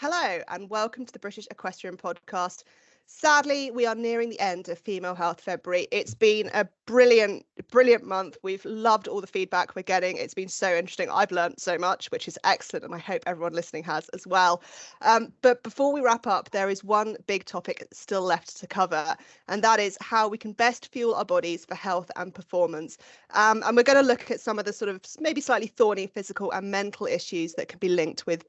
Hello and welcome to the British Equestrian Podcast. Sadly, we are nearing the end of Female Health February. It's been a brilliant month. We've loved all the feedback we're getting. It's been so interesting. I've learned so much, which is excellent, and I hope everyone listening has as well. But before we wrap up, there is one big topic still left to cover, and that is how we can best fuel our bodies for health and performance. And we're going to look at some of the sort of maybe slightly thorny physical and mental issues that can be linked with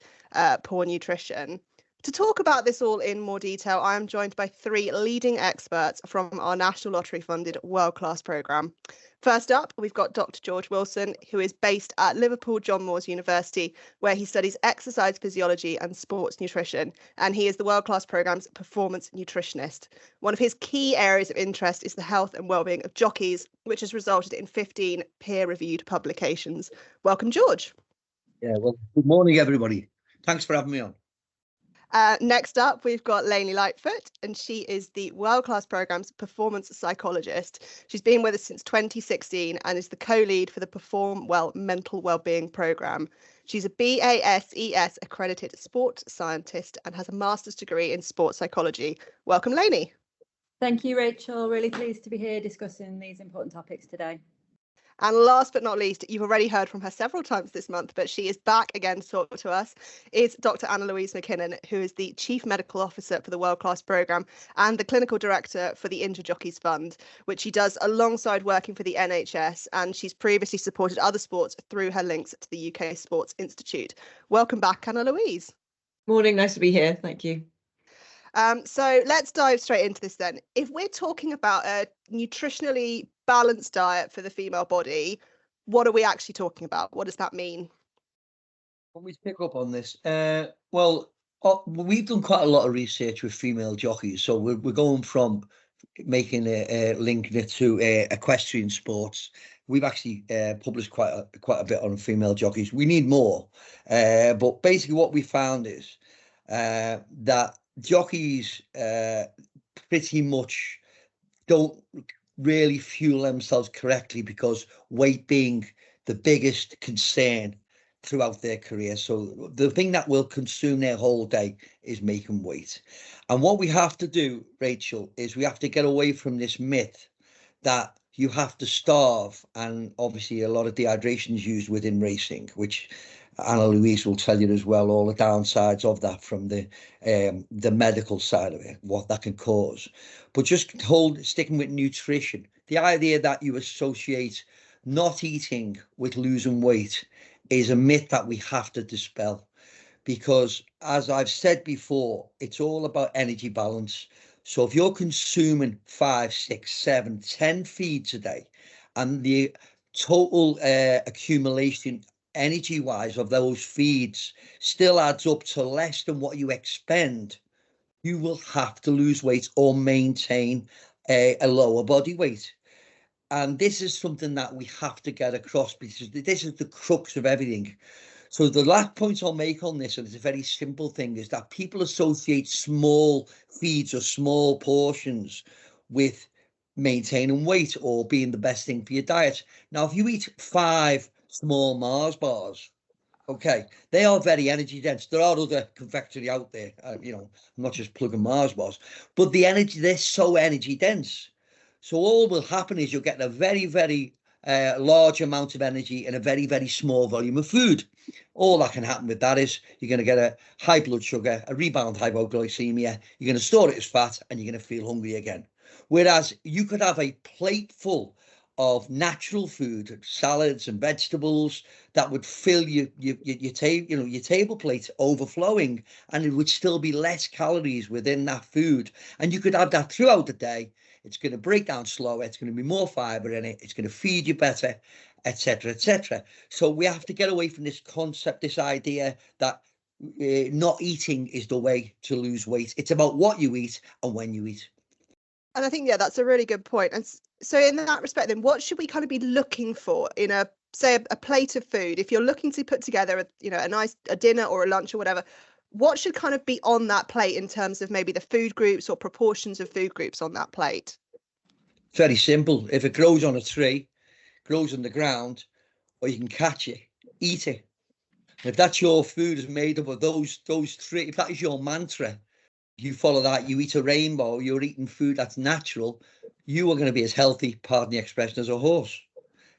poor nutrition. To talk about this all in more detail, I am joined by three leading experts from our National Lottery funded world-class programme. First up, we've got Dr. George Wilson, who is based at Liverpool John Moores University, where he studies exercise physiology and sports nutrition, and he is the world-class programme's performance nutritionist. One of his key areas of interest is the health and well-being of jockeys, which has resulted in 15 peer-reviewed publications. Welcome, George. Yeah, well, good morning, everybody. Thanks for having me on. Next up, we've got Leonie Lightfoot, and she is the world-class programme's performance psychologist. She's been with us since 2016 and is the co-lead for the Perform Well Mental Wellbeing programme. She's a BASES accredited sports scientist and has a master's degree in sports psychology. Welcome, Leonie. Thank you, Rachel. Really pleased to be here discussing these important topics today. And last but not least, you've already heard from her several times this month, but she is back again to talk to us, is Dr. Anna-Louise Mackinnon, who is the Chief Medical Officer for the World Class Programme and the Clinical Director for the Injured Jockeys Fund, which she does alongside working for the NHS, and she's previously supported other sports through her links to the UK Sports Institute. Welcome back, Anna-Louise. Morning, nice to be here. Thank you. So let's dive straight into this then. If we're talking about a nutritionally balanced diet for the female body, what are we actually talking about? What does that mean? When we pick up on this, we've done quite a lot of research with female jockeys, so we're going from making linking it to equestrian sports. We've actually published quite a bit on female jockeys. We need more, but basically what we found is that jockeys pretty much don't really fuel themselves correctly because weight being the biggest concern throughout their career. So the thing that will consume their whole day is making weight. And what we have to do, Rachel, is we have to get away from this myth that you have to starve. And obviously a lot of dehydration is used within racing, which Anna-Louise will tell you as well, all the downsides of that from the medical side of it, what that can cause. But just sticking with nutrition, the idea that you associate not eating with losing weight is a myth that we have to dispel. Because as I've said before, it's all about energy balance. So if you're consuming 5, 6, 7, 10 feeds a day, and the total accumulation energy-wise of those feeds still adds up to less than what you expend, you will have to lose weight or maintain a lower body weight. And this is something that we have to get across, because this is the crux of everything. So the last point I'll make on this, and it's a very simple thing, is that people associate small feeds or small portions with maintaining weight or being the best thing for your diet. Now, if you eat 5 small Mars bars, okay, they are very energy dense. There are other confectionery out there, I'm not just plugging Mars bars, but they're so energy dense. So all will happen is you'll get a very, very large amount of energy in a very, very small volume of food. All that can happen with that is you're going to get a high blood sugar, a rebound hypoglycemia, you're going to store it as fat, and you're going to feel hungry again. Whereas you could have a plate full of natural food, salads and vegetables that would fill your table plate overflowing, and it would still be less calories within that food. And you could have that throughout the day. It's going to break down slower. It's going to be more fiber in it. It's going to feed you better, etc., etc. So we have to get away from this concept, this idea that not eating is the way to lose weight. It's about what you eat and when you eat. And I think, yeah, that's a really good point. And so in that respect, then what should we kind of be looking for in a plate of food? If you're looking to put together a dinner or a lunch or whatever, what should kind of be on that plate in terms of maybe the food groups or proportions of food groups on that plate? Very simple. If it grows on a tree, grows on the ground, or you can catch it, eat it. If that's your food is made up of those three, if that is your mantra, you follow that, you eat a rainbow, you're eating food that's natural, you are going to be as healthy, pardon the expression, as a horse.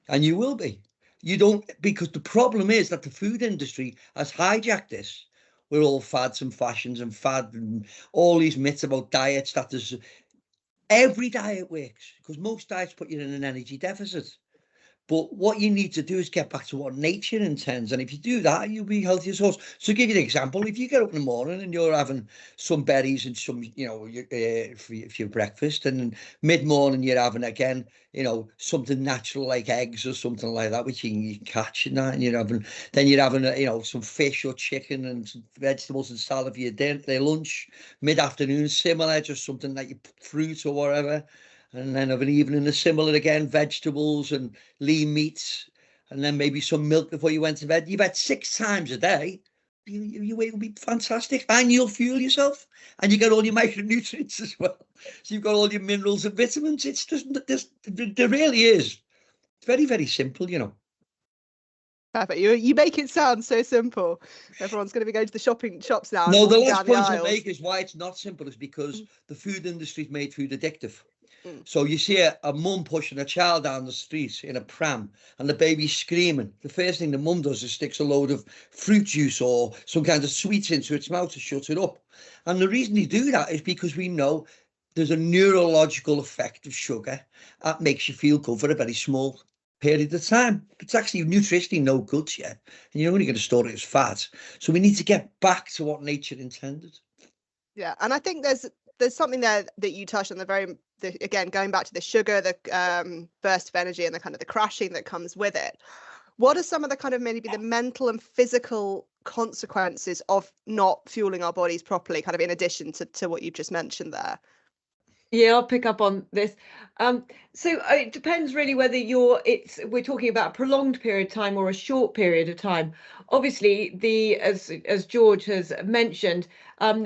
And you will be. You don't, because the problem is that the food industry has hijacked this. We're all fads and fashions and all these myths about diets that there's every diet works, because most diets put you in an energy deficit. But what you need to do is get back to what nature intends. And if you do that, you'll be healthy as a horse. So give you an example. If you get up in the morning and you're having some berries and some, for your breakfast, and mid-morning you're having, again, something natural like eggs or something like that, which you can catch in that, and you're having some fish or chicken and some vegetables and salad for your lunch, mid-afternoon, similar, just something like fruit or whatever. And then of an evening, a similar again, vegetables and lean meats, and then maybe some milk before you went to bed. You've had 6 times a day. Your weight will be fantastic, and you'll fuel yourself, and you get all your micronutrients as well. So you've got all your minerals and vitamins. It's just, there really is. It's very, very simple, Perfect. You make it sound so simple. Everyone's going to be going to the shops now. No, and the walking last down point the I aisles. make is why it's not simple is because the food industry's made food addictive. Mm. So you see a mum pushing a child down the street in a pram and the baby's screaming. The first thing the mum does is sticks a load of fruit juice or some kind of sweets into its mouth to shut it up. And the reason you do that is because we know there's a neurological effect of sugar that makes you feel good for a very small period of time. It's actually nutritionally no good to you, and you're only going to store it as fat. So we need to get back to what nature intended. Yeah, and I think there's something there that you touched on, again, going back to the sugar, the burst of energy and the kind of the crashing that comes with it. What are some of the kind of maybe the mental and physical consequences of not fueling our bodies properly, kind of in addition to what you've just mentioned there? Yeah, I'll pick up on this. So it depends really whether we're talking about a prolonged period of time or a short period of time. Obviously, as George has mentioned,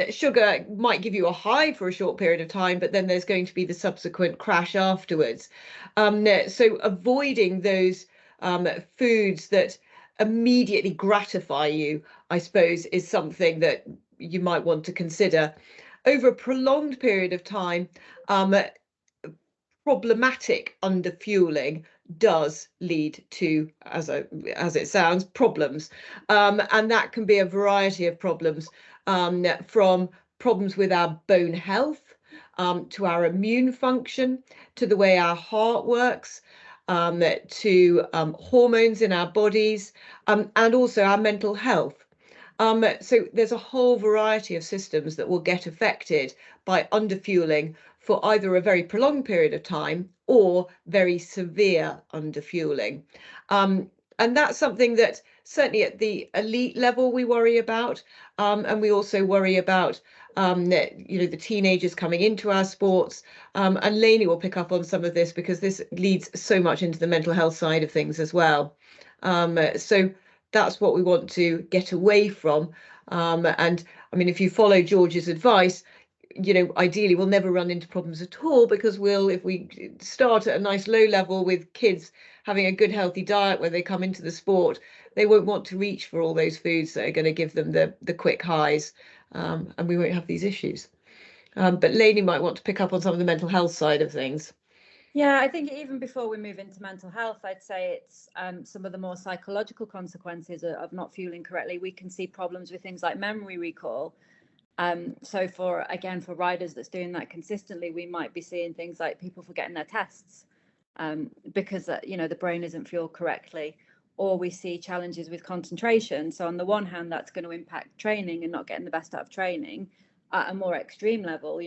sugar might give you a high for a short period of time, but then there's going to be the subsequent crash afterwards. So avoiding those foods that immediately gratify you, I suppose, is something that you might want to consider. Over a prolonged period of time, problematic underfueling does lead to, as it sounds, problems, and that can be a variety of problems, from problems with our bone health, to our immune function, to the way our heart works, to hormones in our bodies, and also our mental health. So there's a whole variety of systems that will get affected by underfueling for either a very prolonged period of time or very severe underfueling. And that's something that certainly at the elite level we worry about. And we also worry about the teenagers coming into our sports. And Leonie will pick up on some of this because this leads so much into the mental health side of things as well. So that's what we want to get away from. And I mean, if you follow George's advice, ideally we'll never run into problems at all, because if we start at a nice low level with kids having a good healthy diet when they come into the sport, they won't want to reach for all those foods that are going to give them the quick highs, and we won't have these issues. But Leonie might want to pick up on some of the mental health side of things. Yeah, I think even before we move into mental health, I'd say it's some of the more psychological consequences of not fueling correctly. We can see problems with things like memory recall. So for riders that's doing that consistently, we might be seeing things like people forgetting their tests because the brain isn't fueled correctly, or we see challenges with concentration. So on the one hand, that's going to impact training and not getting the best out of training. At a more extreme level,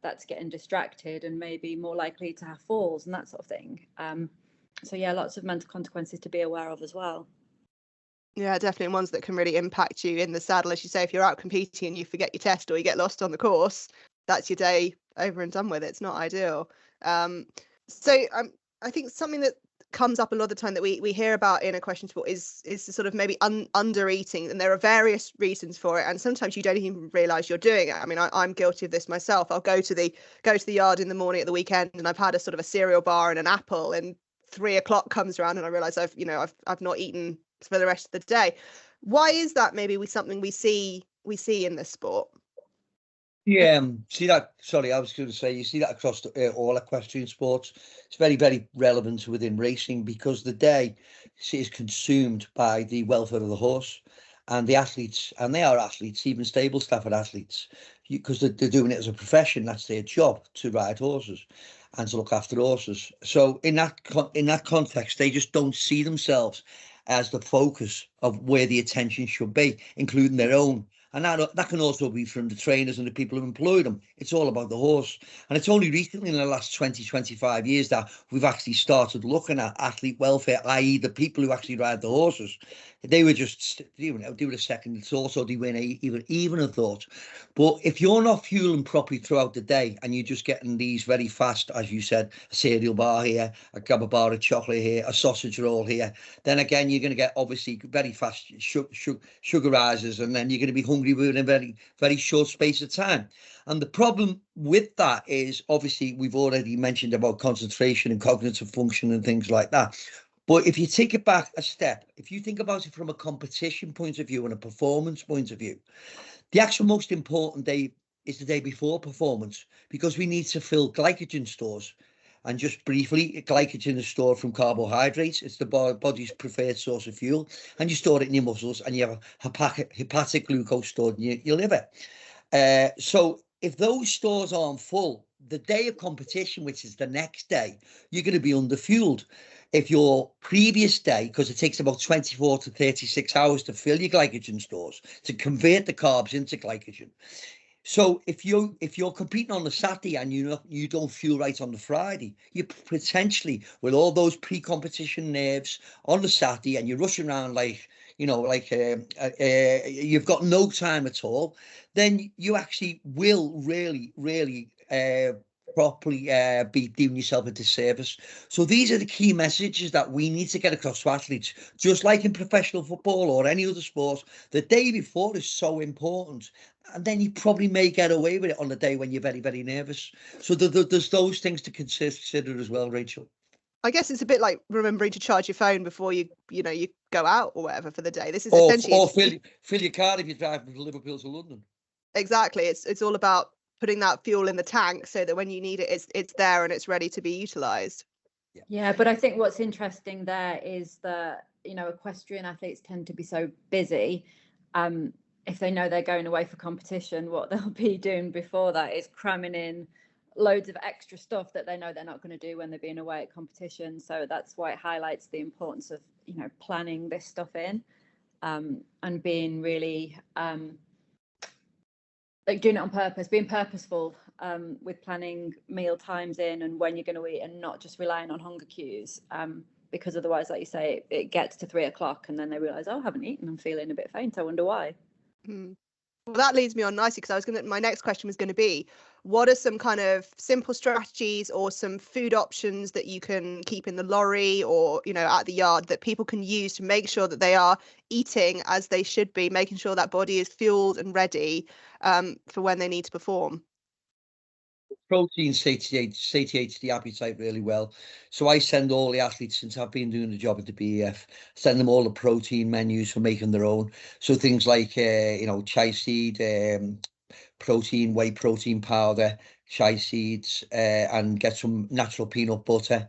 that's getting distracted and maybe more likely to have falls and that sort of thing. So yeah, lots of mental consequences to be aware of as well. Yeah, definitely ones that can really impact you in the saddle. As you say, if you're out competing and you forget your test or you get lost on the course, that's your day over and done with. It's not ideal. So I think something that comes up a lot of the time that we hear about in a question sport is the sort of maybe under eating, and there are various reasons for it, and sometimes you don't even realize you're doing it. I mean, I'm guilty of this myself. I'll go to the yard in the morning at the weekend, and I've had a sort of a cereal bar and an apple, and 3 o'clock comes around and I realize I've not eaten for the rest of the day. Why is that maybe something we see in this sport? Yeah, see that. Sorry, I was going to say you see that across all equestrian sports. It's very, very relevant within racing because the day is consumed by the welfare of the horse and the athletes, and they are athletes, even stable staff are athletes, because they're doing it as a profession. That's their job, to ride horses and to look after horses. So in that context, they just don't see themselves as the focus of where the attention should be, including their own. And that can also be from the trainers and the people who employ them. It's all about the horse. And it's only recently in the last 20, 25 years that we've actually started looking at athlete welfare, i.e. the people who actually ride the horses. They were just, do a second thought, or they weren't even a thought. But if you're not fueling properly throughout the day and you're just getting these very fast, as you said, a cereal bar here, a grab a bar of chocolate here, a sausage roll here, then again, you're going to get obviously very fast sugar rises, and then you're going to be hungry within a very, very short space of time. And the problem with that is, obviously, we've already mentioned about concentration and cognitive function and things like that. But if you take it back a step, if you think about it from a competition point of view and a performance point of view, the actual most important day is the day before performance, because we need to fill glycogen stores. And just briefly, glycogen is stored from carbohydrates. It's the body's preferred source of fuel. And you store it in your muscles, and you have hepatic glucose stored in your liver. So if those stores aren't full, the day of competition, which is the next day, you're going to be underfueled. If your previous day, because it takes about 24 to 36 hours to fill your glycogen stores, to convert the carbs into glycogen. So if you're competing on the Saturday and you don't feel right on the Friday, you potentially, with all those pre-competition nerves on the Saturday, and you're rushing around like you've got no time at all, then you actually will really properly be doing yourself a disservice. So these are the key messages that we need to get across to athletes. Just like in professional football or any other sport, the day before is so important. And then you probably may get away with it on the day when you're very, very nervous. So there's those things to consider as well, Rachel. I guess it's a bit like remembering to charge your phone before you go out or whatever for the day. This is essentially or fill your car if you're driving from Liverpool to London. Exactly. It's all about putting that fuel in the tank so that when you need it, it's there and it's ready to be utilized. Yeah, but I think what's interesting there is that, equestrian athletes tend to be so busy. If they know they're going away for competition, what they'll be doing before that is cramming in loads of extra stuff that they know they're not going to do when they're being away at competition. So that's why it highlights the importance of, planning this stuff in, and being really like doing it on purpose, being purposeful with planning meal times in and when you're going to eat, and not just relying on hunger cues, because otherwise, like you say, it gets to 3 o'clock and then they realize, oh, I haven't eaten, I'm feeling a bit faint, I wonder why. Well, that leads me on nicely, because my next question was going to be, what are some kind of simple strategies or some food options that you can keep in the lorry or at the yard that people can use to make sure that they are eating as they should be, making sure that body is fueled and ready for when they need to perform? Protein satiates the appetite really well. So I send all the athletes, since I've been doing the job at the BEF, send them all the protein menus for making their own. So things like, chia seed, whey protein powder, chia seeds, and get some natural peanut butter.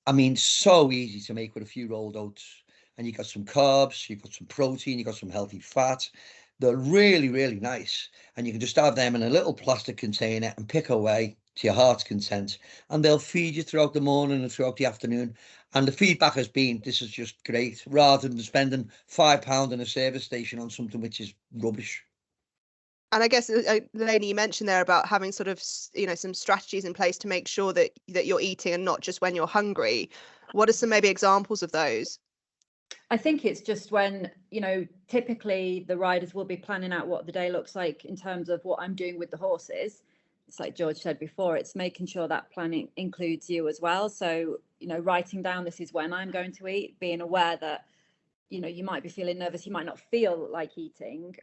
I mean, so easy to make with a few rolled oats. And you got some carbs, you got some protein, you got some healthy fat. They're really, really nice. And you can just have them in a little plastic container and pick away to your heart's content. And they'll feed you throughout the morning and throughout the afternoon. And the feedback has been, this is just great, rather than spending £5 in a service station on something which is rubbish. And I guess, Leonie, you mentioned there about having sort of, some strategies in place to make sure that you're eating and not just when you're hungry. What are some maybe examples of those? I think it's just when, typically the riders will be planning out what the day looks like in terms of what I'm doing with the horses. It's like George said before, it's making sure that planning includes you as well. So, writing down, this is when I'm going to eat, being aware that, you might be feeling nervous, you might not feel like eating,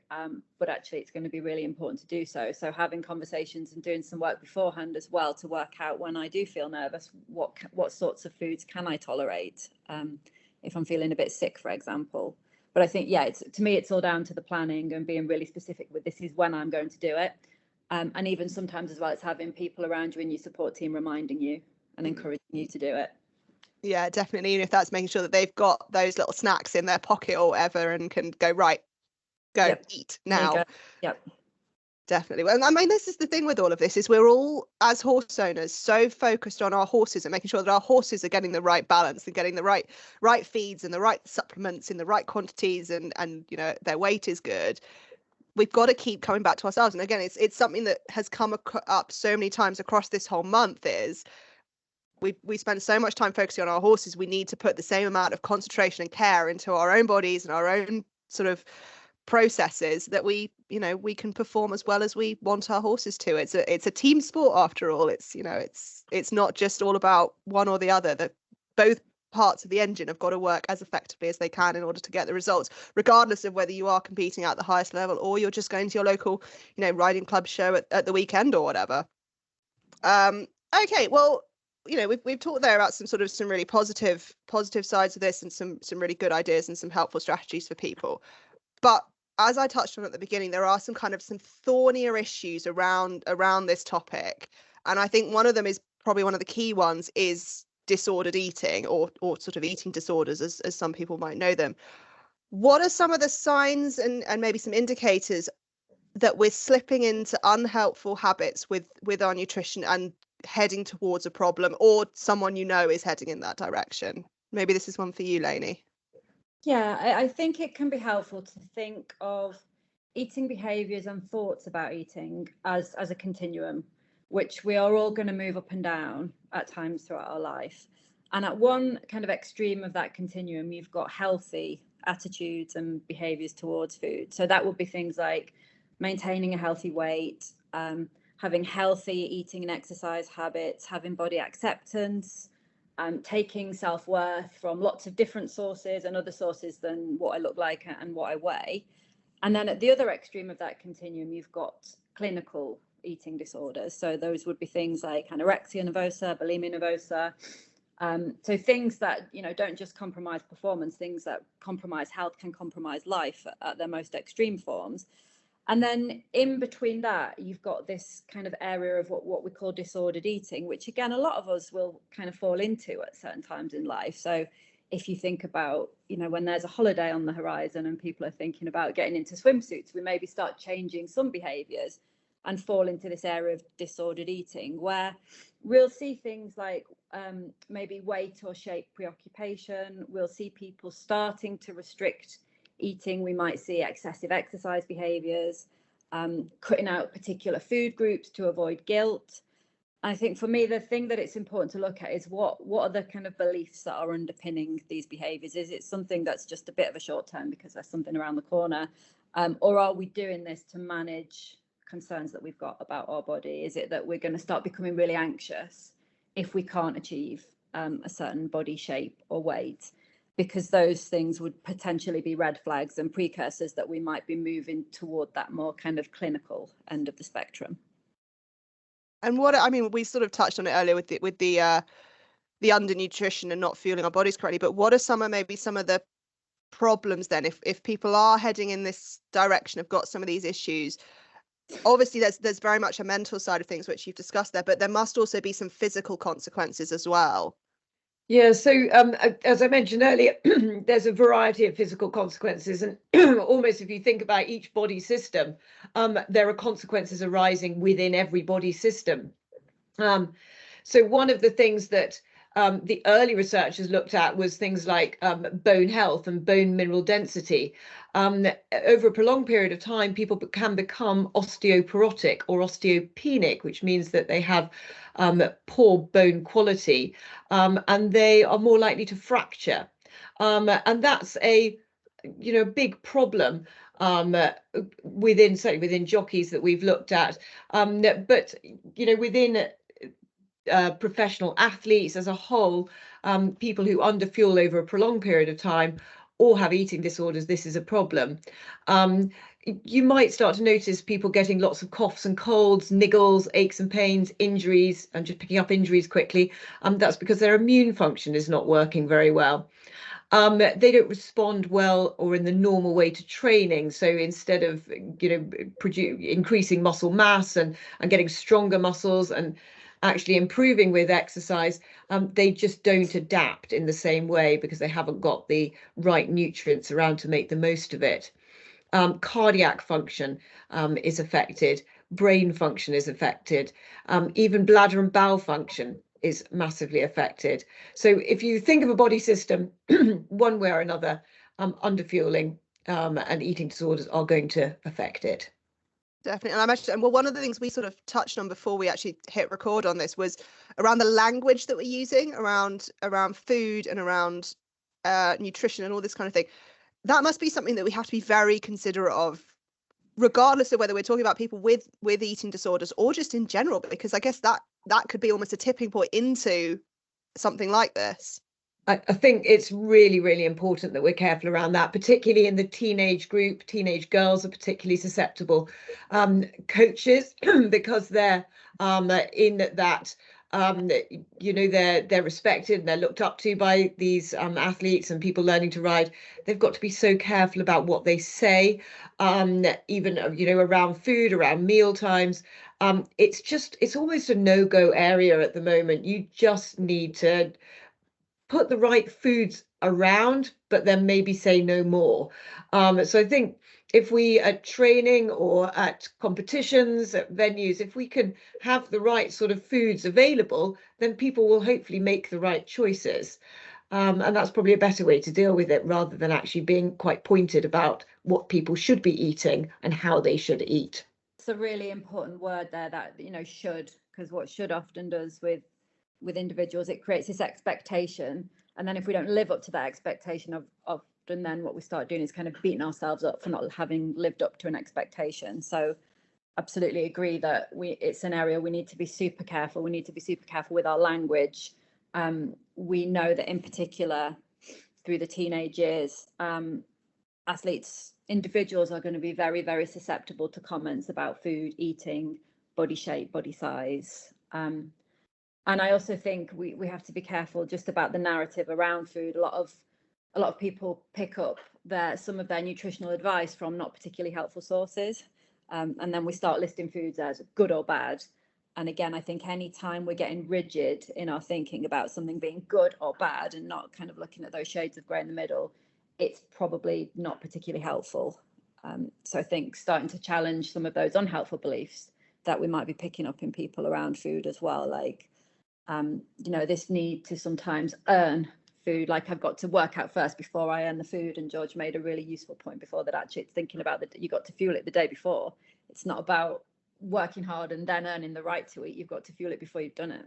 but actually it's going to be really important to do so. So having conversations and doing some work beforehand as well to work out, when I do feel nervous, what sorts of foods can I tolerate? If I'm feeling a bit sick, for example. But I think, yeah, to me, it's all down to the planning and being really specific with this is when I'm going to do it. And even sometimes as well, it's having people around you in your support team reminding you and encouraging you to do it. Yeah, definitely. And if that's making sure that they've got those little snacks in their pocket or whatever and can go, right, go eat now. Yep. Definitely. Well, I mean, this is the thing with all of this is we're all, as horse owners, so focused on our horses and making sure that our horses are getting the right balance and getting the right feeds and the right supplements in the right quantities and you know, their weight is good. We've got to keep coming back to ourselves. And again, it's something that has come up so many times across this whole month is we spend so much time focusing on our horses. We need to put the same amount of concentration and care into our own bodies and our own sort of processes that we can perform as well as we want our horses to. It's a team sport after all. It's, you know, it's not just all about one or the other. That both parts of the engine have got to work as effectively as they can in order to get the results, regardless of whether you are competing at the highest level or you're just going to your local, you know, riding club show at the weekend or whatever. Okay, well, you know, we've talked there about some really positive sides of this and some really good ideas and some helpful strategies for people. But as I touched on at the beginning, there are some thornier issues around this topic. And I think one of them is probably one of the key ones is disordered eating or sort of eating disorders, as some people might know them. What are some of the signs and maybe some indicators that we're slipping into unhelpful habits with our nutrition and heading towards a problem, or someone you know is heading in that direction? Maybe this is one for you, Leonie. Yeah, I think it can be helpful to think of eating behaviours and thoughts about eating as a continuum, which we are all going to move up and down at times throughout our life. And at one kind of extreme of that continuum, you've got healthy attitudes and behaviours towards food. So that would be things like maintaining a healthy weight, having healthy eating and exercise habits, having body acceptance, taking self-worth from lots of different sources and other sources than what I look like and what I weigh. And then at the other extreme of that continuum, you've got clinical eating disorders. So those would be things like anorexia nervosa, bulimia nervosa. So things that, you know, don't just compromise performance, things that compromise health can compromise life at their most extreme forms. And then in between that, you've got this kind of area of what we call disordered eating, which again, a lot of us will kind of fall into at certain times in life. So if you think about, you know, when there's a holiday on the horizon and people are thinking about getting into swimsuits, we maybe start changing some behaviours and fall into this area of disordered eating, where we'll see things like maybe weight or shape preoccupation. We'll see people starting to restrict eating. We might see excessive exercise behaviours, cutting out particular food groups to avoid guilt. I think for me, the thing that it's important to look at is what are the kind of beliefs that are underpinning these behaviours? Is it something that's just a bit of a short term because there's something around the corner? Or are we doing this to manage concerns that we've got about our body? Is it that we're going to start becoming really anxious if we can't achieve a certain body shape or weight? Because those things would potentially be red flags and precursors that we might be moving toward that more kind of clinical end of the spectrum. And what I mean, we sort of touched on it earlier with the undernutrition and not fueling our bodies correctly. But what are maybe some of the problems then if people are heading in this direction, have got some of these issues? Obviously, there's very much a mental side of things which you've discussed there, but there must also be some physical consequences as well. Yeah, so as I mentioned earlier, there's a variety of physical consequences, and almost if you think about each body system, there are consequences arising within every body system. So one of the things that the early researchers looked at was things like bone health and bone mineral density. Over a prolonged period of time, people can become osteoporotic or osteopenic, which means that they have poor bone quality, and they are more likely to fracture. And that's a big problem certainly within jockeys that we've looked at. But within professional athletes as a whole, people who underfuel over a prolonged period of time or have eating disorders, this is a problem. You might start to notice people getting lots of coughs and colds, niggles, aches and pains, injuries, and just picking up injuries quickly. That's because their immune function is not working very well. they don't respond well or in the normal way to training. So instead of, increasing muscle mass and getting stronger muscles and actually improving with exercise, they just don't adapt in the same way because they haven't got the right nutrients around to make the most of it. Cardiac function is affected, brain function is affected, even bladder and bowel function is massively affected. So if you think of a body system one way or another, underfueling and eating disorders are going to affect it. Definitely. And one of the things we sort of touched on before we actually hit record on this was around the language that we're using around food and around nutrition and all this kind of thing. That must be something that we have to be very considerate of, regardless of whether we're talking about people with eating disorders or just in general, because I guess that could be almost a tipping point into something like this. I think it's really, really important that we're careful around that, particularly in the teenage group. Teenage girls are particularly susceptible. Coaches, because they're in that, they're respected and they're looked up to by these athletes and people learning to ride. They've got to be so careful about what they say, even, around food, around meal times. It's almost a no-go area at the moment. You just need to put the right foods around, but then maybe say no more. So I think if we at training or at competitions, at venues, if we can have the right sort of foods available, then people will hopefully make the right choices. And that's probably a better way to deal with it, rather than actually being quite pointed about what people should be eating and how they should eat. It's a really important word there, that, should, because what should often does with individuals, it creates this expectation, and then if we don't live up to that expectation, often then what we start doing is kind of beating ourselves up for not having lived up to an expectation. So absolutely agree that it's an area we need to be super careful. We need to be super careful with our language. We know that in particular through the teenage years, athletes, individuals are going to be very, very susceptible to comments about food, eating, body shape, body size. And I also think we have to be careful just about the narrative around food. A lot of people pick up some of their nutritional advice from not particularly helpful sources, and then we start listing foods as good or bad. And again, I think any time we're getting rigid in our thinking about something being good or bad and not kind of looking at those shades of grey in the middle, it's probably not particularly helpful. So I think starting to challenge some of those unhelpful beliefs that we might be picking up in people around food as well, like this need to sometimes earn food, like I've got to work out first before I earn the food. And George made a really useful point before, that actually it's thinking about that you got to fuel it the day before. It's not about working hard and then earning the right to eat. You've got to fuel it before you've done it.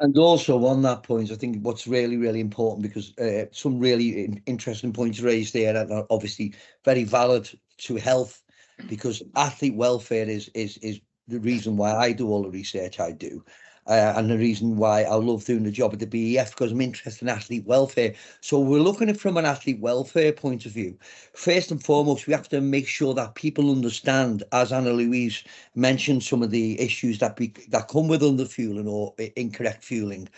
And also on that point, I think what's really, really important, because some really interesting points raised there that are obviously very valid to health, because athlete welfare is the reason why I do all the research I do. And the reason why I love doing the job at the BEF, because I'm interested in athlete welfare. So we're looking at it from an athlete welfare point of view. First and foremost, we have to make sure that people understand, as Anna-Louise mentioned, some of the issues that come with underfueling or incorrect fueling,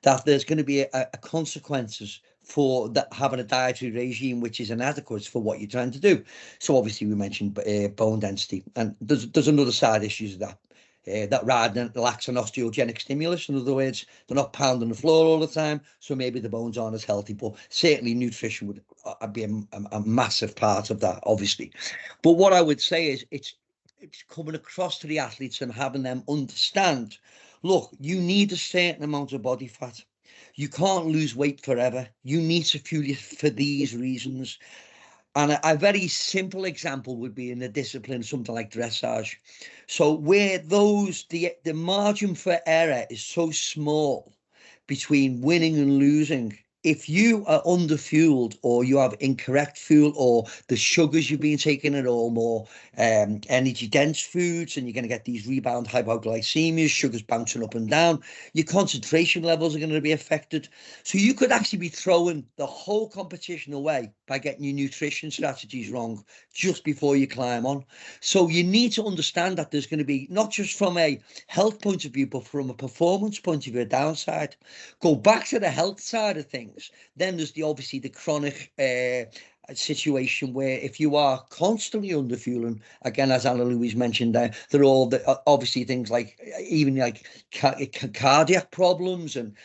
that there's going to be a consequences for that, having a dietary regime which is inadequate for what you're trying to do. So obviously we mentioned bone density, and there's another side issues of that. That riding lacks an osteogenic stimulus. In other words, they're not pounding the floor all the time, so maybe the bones aren't as healthy. But certainly nutrition would be a massive part of that, obviously. But what I would say is it's coming across to the athletes and having them understand, look, you need a certain amount of body fat. You can't lose weight forever. You need to fuel it for these reasons. And a very simple example would be in a discipline, something like dressage. So where the margin for error is so small between winning and losing, if you are underfueled or you have incorrect fuel, or the sugars you've been taking are all more energy dense foods, and you're going to get these rebound hypoglycemias, sugars bouncing up and down, your concentration levels are going to be affected. So you could actually be throwing the whole competition away by getting your nutrition strategies wrong just before you climb on. So you need to understand that there's going to be, not just from a health point of view, but from a performance point of view, a downside. Go back to the health side of things. things. Then there's obviously the chronic situation where if you are constantly under fueling, again, as Anna-Louise mentioned there, there are all the obviously things like even like cardiac problems and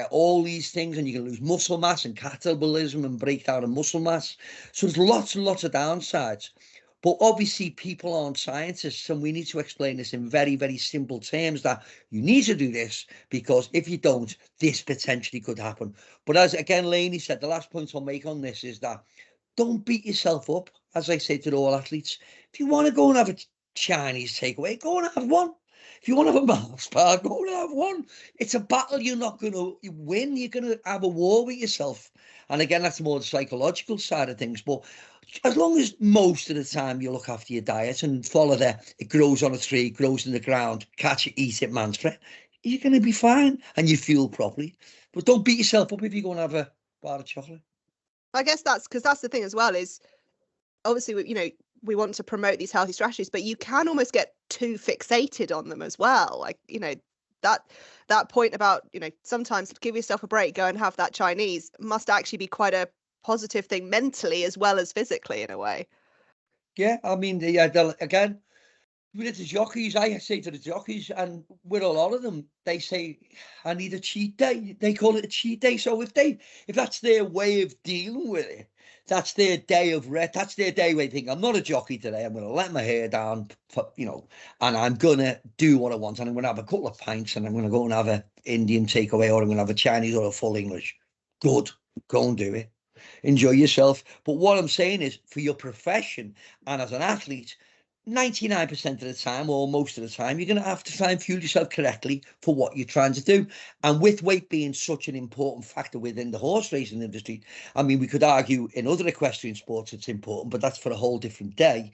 all these things, and you can lose muscle mass and catabolism and breakdown of muscle mass. So there's lots and lots of downsides. But obviously people aren't scientists, and we need to explain this in very, very simple terms, that you need to do this because if you don't, this potentially could happen. But as again, Leonie said, the last point I'll make on this is that don't beat yourself up. As I say to all athletes, if you want to go and have a Chinese takeaway, go and have one. If you want to have a Mars bar, go and have one. It's a battle you're not going to win. You're going to have a war with yourself. And again, that's more the psychological side of things. But as long as most of the time you look after your diet and follow it grows on a tree, grows in the ground, catch it, eat it mantra, you're going to be fine and you fuel properly. But don't beat yourself up if you go and have a bar of chocolate. I guess that's because that's the thing as well, is obviously, we want to promote these healthy strategies, but you can almost get too fixated on them as well. Like, that point about, sometimes give yourself a break, go and have that Chinese must actually be quite a positive thing mentally as well as physically in a way. Yeah, I mean, again, with the jockeys, I say to the jockeys, and with a lot of them, they say, I need a cheat day. They call it a cheat day. So if that's their way of dealing with it, that's their day of rest. That's their day where they think, I'm not a jockey today. I'm going to let my hair down, and I'm going to do what I want. And I'm going to have a couple of pints, and I'm going to go and have an Indian takeaway, or I'm going to have a Chinese or a full English. Good. Go and do it. Enjoy yourself. But what I'm saying is, for your profession and as an athlete, 99% of the time, or most of the time, you're going to have to try and fuel yourself correctly for what you're trying to do. And with weight being such an important factor within the horse racing industry, I mean, we could argue in other equestrian sports it's important, but that's for a whole different day.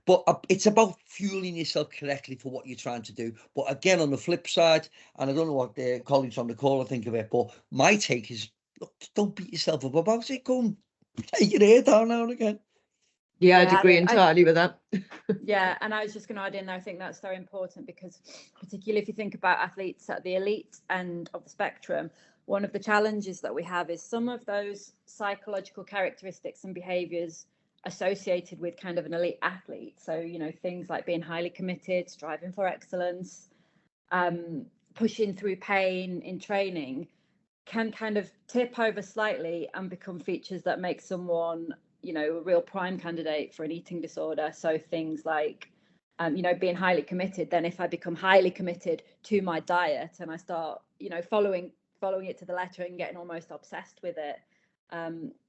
But it's about fueling yourself correctly for what you're trying to do. But again, on the flip side, and I don't know what the colleagues on the call think of it, but my take is, look, don't beat yourself up about it. Go and take your hair down now and again. Yeah, I'd agree entirely with that. Yeah, and I was just going to add in there, I think that's so important because particularly if you think about athletes at the elite end of the spectrum, one of the challenges that we have is some of those psychological characteristics and behaviours associated with kind of an elite athlete. So, things like being highly committed, striving for excellence, pushing through pain in training can kind of tip over slightly and become features that make someone a real prime candidate for an eating disorder. So things like, being highly committed. Then if I become highly committed to my diet and I start, following it to the letter and getting almost obsessed with it,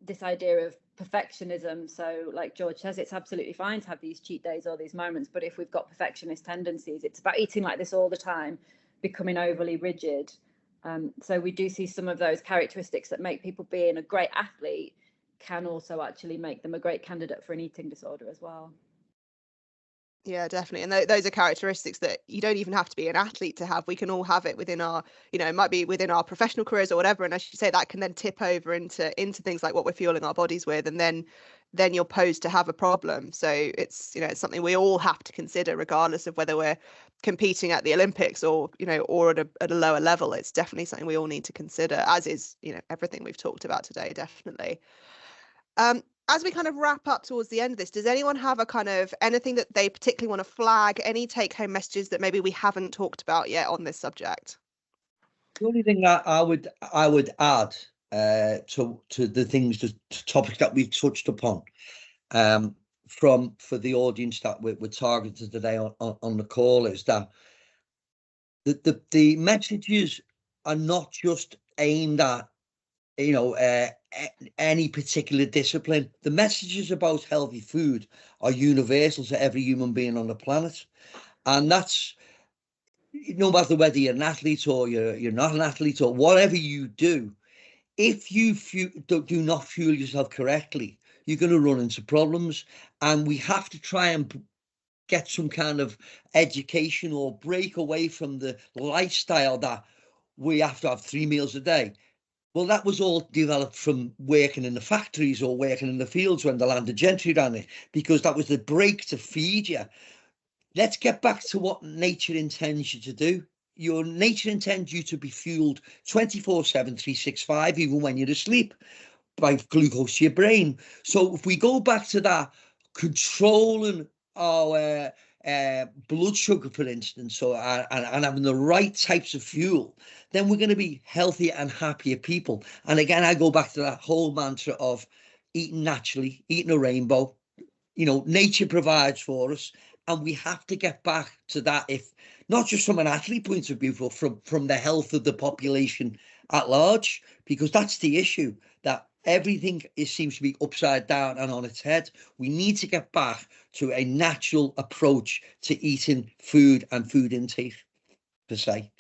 this idea of perfectionism. So like George says, it's absolutely fine to have these cheat days or these moments. But if we've got perfectionist tendencies, it's about eating like this all the time, becoming overly rigid. So we do see some of those characteristics that make people being a great athlete can also actually make them a great candidate for an eating disorder as well. Yeah, definitely. And those are characteristics that you don't even have to be an athlete to have. We can all have it within our, it might be within our professional careers or whatever. And as you say, that can then tip over into things like what we're fueling our bodies with. And then you're posed to have a problem. So it's, it's something we all have to consider, regardless of whether we're competing at the Olympics or, or at a lower level. It's definitely something we all need to consider, as is, everything we've talked about today, definitely. As we kind of wrap up towards the end of this, does anyone have a kind of anything that they particularly want to flag, any take-home messages that maybe we haven't talked about yet on this subject? The only thing that I would add to the things, the topics that we've touched upon, for the audience that we're targeted today on the call, is that the messages are not just aimed at any particular discipline. The messages about healthy food are universal to every human being on the planet, and that's no matter whether you're an athlete or you're not an athlete or whatever you do. If you do not fuel yourself correctly, you're going to run into problems, and we have to try and get some kind of education or break away from the lifestyle that we have to have 3 meals a day. Well, that was all developed from working in the factories or working in the fields when the landed gentry ran it, because that was the break to feed you. Let's get back to what nature intends you to do. your nature intends you to be fueled 24/7, 365, even when you're asleep, by glucose to your brain. So if we go back to that, controlling our blood sugar, for instance, so and having the right types of fuel, then we're going to be healthier and happier people. And again, I go back to that whole mantra of eating naturally, eating a rainbow. Nature provides for us, and we have to get back to that, if not just from an athlete point of view, but from the health of the population at large, because that's the issue, that everything seems to be upside down and on its head. We need to get back to a natural approach to eating food and food intake, per se.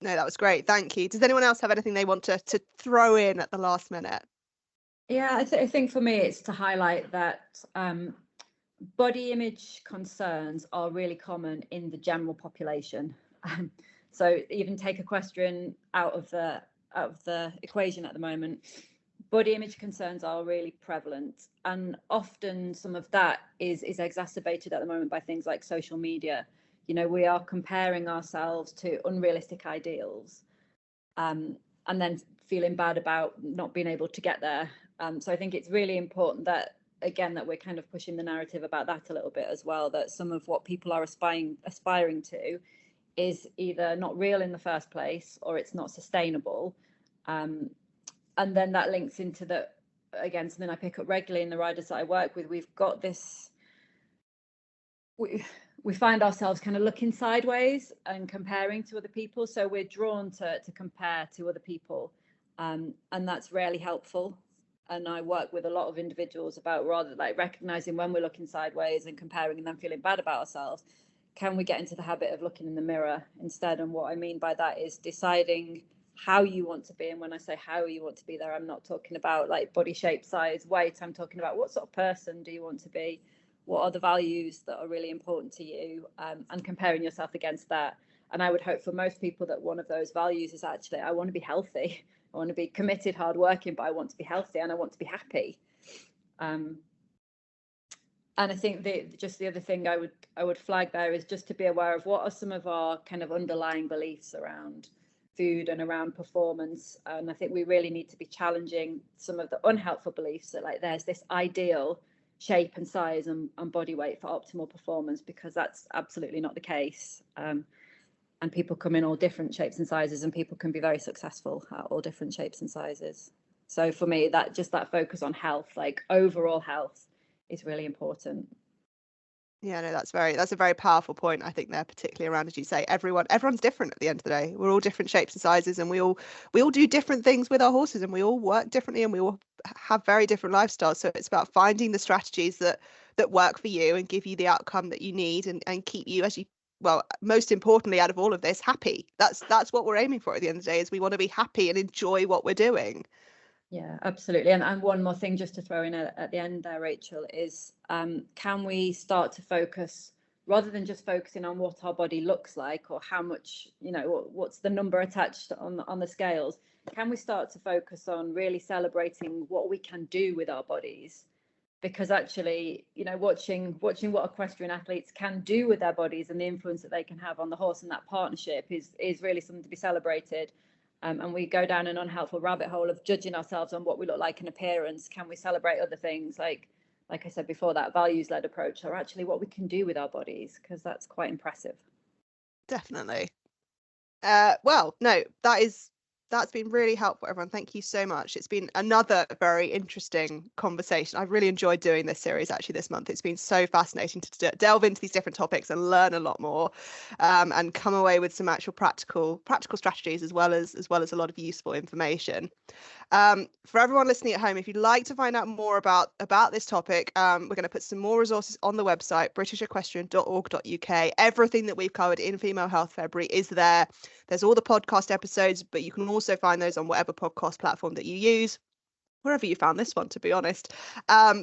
No, that was great. Thank you. Does anyone else have anything they want to throw in at the last minute? Yeah, I think for me, it's to highlight that body image concerns are really common in the general population. So even take equestrian out of the equation at the moment, body image concerns are really prevalent, and often some of that is exacerbated at the moment by things like social media. We are comparing ourselves to unrealistic ideals, and then feeling bad about not being able to get there. So I think it's really important that, again, that we're kind of pushing the narrative about that a little bit as well, that some of what people are aspiring to is either not real in the first place, or it's not sustainable. And then that links into again, something I pick up regularly in the riders that I work with. We've got this, we find ourselves kind of looking sideways and comparing to other people. So we're drawn to compare to other people. And that's rarely helpful. And I work with a lot of individuals about rather like recognizing when we're looking sideways and comparing and then feeling bad about ourselves. Can we get into the habit of looking in the mirror instead? And what I mean by that is deciding how you want to be. And when I say how you want to be there, I'm not talking about like body shape, size, weight. I'm talking about what sort of person do you want to be? What are the values that are really important to you? And comparing yourself against that. And I would hope for most people that one of those values is actually, I want to be healthy. I want to be committed, hardworking, but I want to be healthy and I want to be happy. And I think the other thing I would flag there is just to be aware of what are some of our kind of underlying beliefs around food and around performance. And I think we really need to be challenging some of the unhelpful beliefs that like there's this ideal shape and size and body weight for optimal performance, because that's absolutely not the case. And people come in all different shapes and sizes, and people can be very successful at all different shapes and sizes. So for me, that focus on health, like overall health, is really important. Yeah, no, that's a very powerful point. I think they're particularly around, as you say, everyone's different at the end of the day. We're all different shapes and sizes, and we all do different things with our horses, and we all work differently, and we all have very different lifestyles. So it's about finding the strategies that work for you and give you the outcome that you need, and keep you, most importantly, out of all of this, happy. That's what we're aiming for at the end of the day, is we want to be happy and enjoy what we're doing. Yeah, absolutely. And one more thing just to throw in at the end there, Rachel, is can we start to focus, rather than just focusing on what our body looks like or how much, what's the number attached on the scales, can we start to focus on really celebrating what we can do with our bodies? Because actually, watching what equestrian athletes can do with their bodies and the influence that they can have on the horse, and that partnership is really something to be celebrated. And we go down an unhelpful rabbit hole of judging ourselves on what we look like in appearance. Can we celebrate other things, like I said before, that values-led approach, or actually what we can do with our bodies, because that's quite impressive. Definitely. Well, no, that's been really helpful, everyone. Thank you so much. It's been another very interesting conversation. I've really enjoyed doing this series actually this month. It's been so fascinating to delve into these different topics and learn a lot more, and come away with some actual practical strategies, as well as a lot of useful information. For everyone listening at home, if you'd like to find out more about this topic, we're going to put some more resources on the website, britishequestrian.org.uk. Everything that we've covered in Female Health February is there. There's all the podcast episodes, but you can also find those on whatever podcast platform that you use, wherever you found this one, to be honest.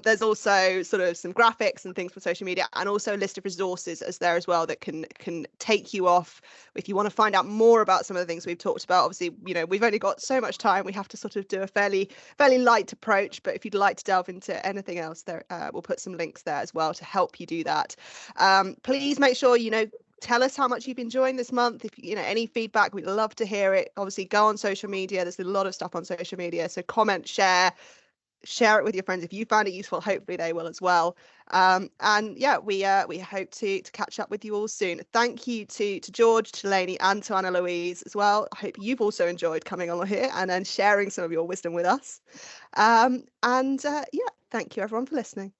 There's also sort of some graphics and things for social media, and also a list of resources as there as well that can take you off if you want to find out more about some of the things we've talked about. Obviously, we've only got so much time. We have to sort of do a fairly light approach, but if you'd like to delve into anything else, there we'll put some links there as well to help you do that. Please make sure tell us how much you've been enjoying this month. If you know any feedback, we'd love to hear it. Obviously, go on social media. There's a lot of stuff on social media, so comment, share it with your friends. If you found it useful, hopefully they will as well. And yeah, we hope to catch up with you all soon. Thank you to George, to Leonie, and to Anna-Louise as well. I hope you've also enjoyed coming on here and sharing some of your wisdom with us. Yeah, thank you everyone for listening.